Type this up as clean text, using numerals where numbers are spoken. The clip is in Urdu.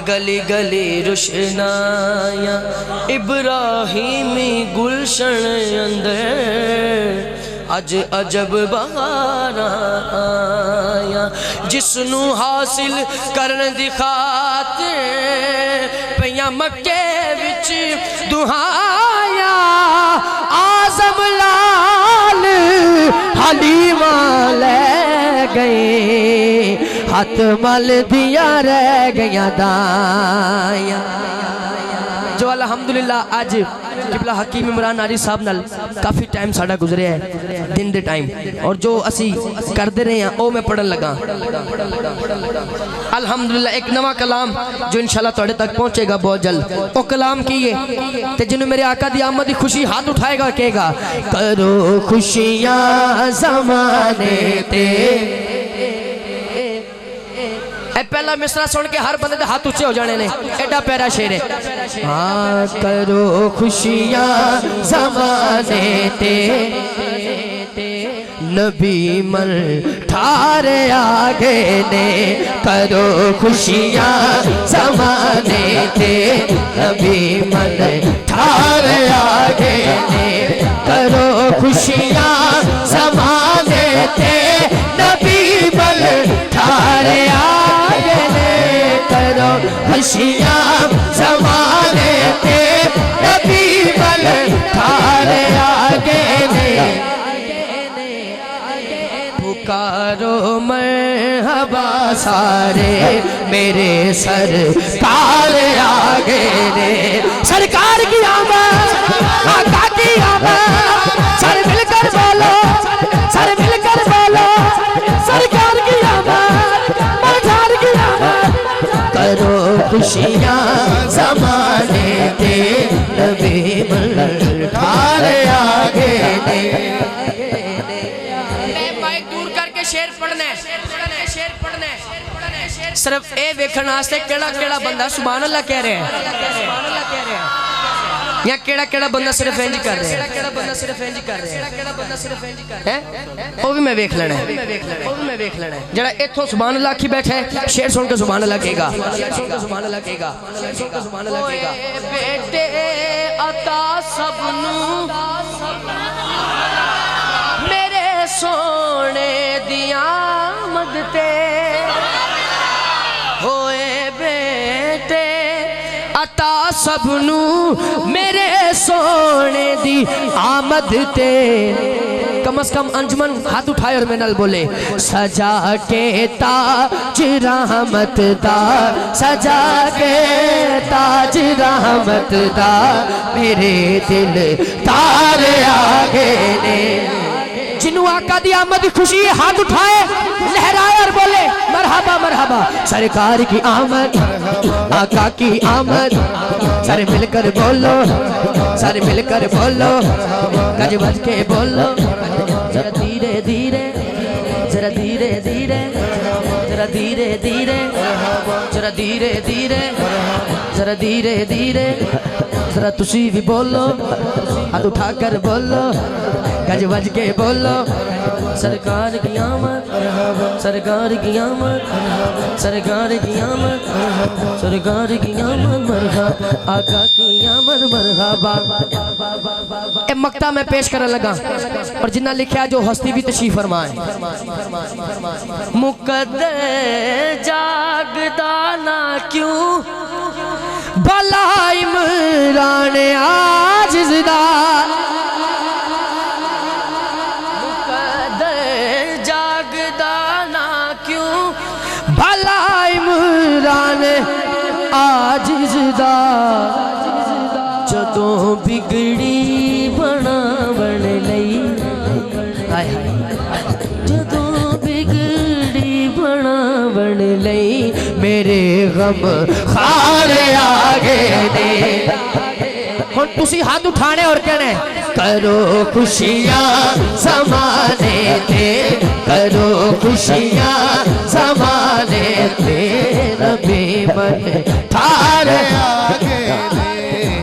گلی گلی روشنایاں ابراہیمی گلشن اندر اج عجب بہاراں آیا جس نو حاصل کرن دی خاطر پیاں مکے وچ دہایا آزم لال حلیمہ لے گئے ہاتھ مل دیا رہ گیا دایا جو الحمدللہ آج قبلہ حکیم عمران ناری صاحب نال کافی ٹائم ساڑا گزرے ہے دن دے ٹائم اور جو اسی کر دے رہے ہیں او میں پڑھن لگا الحمدللہ ایک نواں کلام جو انشاءاللہ توڑے تک پہنچے گا بہت جلد او کلام کیے تے جنہوں میرے آقا دی آمد دی خوشی ہاتھ اٹھائے گا کہے گا کرو خوشیاں زمانے تے اے پہلا مصرع سن کے ہر بندے دے ہاتھ اچھے ہو جانے نے ایڈا پیرا شعر ہے ہاں کرو خوشیاں زمانے تے نبی مر ٹھارے آگے نے کرو خوشیاں زمانے تے نبی مر ٹھارے آگے نے کرو خوشیاں زمانے تے نبی مر ٹھارے آگے نے کرو خوشیاں زمانے تے نبی مر ٹھارے آگے نے پکارو مرحبا سارے میرے سرکار آگے نے سرکار کی آمد آقا کی آمد سر مل کر بولو سر مل کر بولو سرکار کی آمد مرجار کی آمد کرو خوشیاں زمانے تے نبی مر ٹھارے آگے نے شیر پڑھنے صرف اے ویکھن واسطے کیڑا کیڑا بندہ سبحان اللہ کہہ رہے ہیں یا کیڑا کیڑا بندہ صرف انج کر رہے ہیں وہ بھی میں ویکھ لینا ہے جڑا ایتھوں سبحان اللہ کی بیٹھے شیر سن کے سبحان اللہ کہے گا بیٹے عطا سب نو میرے سونے دی آمد تے ہوئے بیٹے عطا سب نو میرے سونے دی آمد تے کم از کم انجمن ہاتھ اٹھائے اور میں نال بولے سجا کے تاج رحمت دا سجا کے تاج رحمت دا میرے دل تار آگے نے جنہوں آقا دی آمد خوشی ہاتھ اٹھائے لہرائے اور بولے مرحبا مرحبا سرکار کی آمد آقا کی آمد سر مل کر بولو سر مل کر بولو گج بج کے بولو ذرا دھیرے دھیرے ذرا دھیرے دھیرے ذرا دھیرے دھیرے ذرا دھیرے دھیرے ذرا دھیرے دھیرے ذرا تسی بھی بولو ہاتھ اٹھا کر بولو گج بج کے بولو سرکار کی آمد سرکار کی آمد سرکار کی آمد سرکار کی آمد مرحبا آقا کی آمد مرحبا اے مقطع میں پیش کرنے لگا اور جنہ لکھیا جو ہستی بھی تشریف فرمائے مقدر جاگدانا کیوں بھلا عمران عاجزدہ عاجز دا جدوں بگڑی بنا بن لئی جدوں بگڑی بنا بن لئی میرے غم خار آگے دے ہن تسی ہاتھ اٹھانے اور کہنے کرو خوشیاں زمانے تے کرو خوشیاں زمانے تے نبی من ٹھار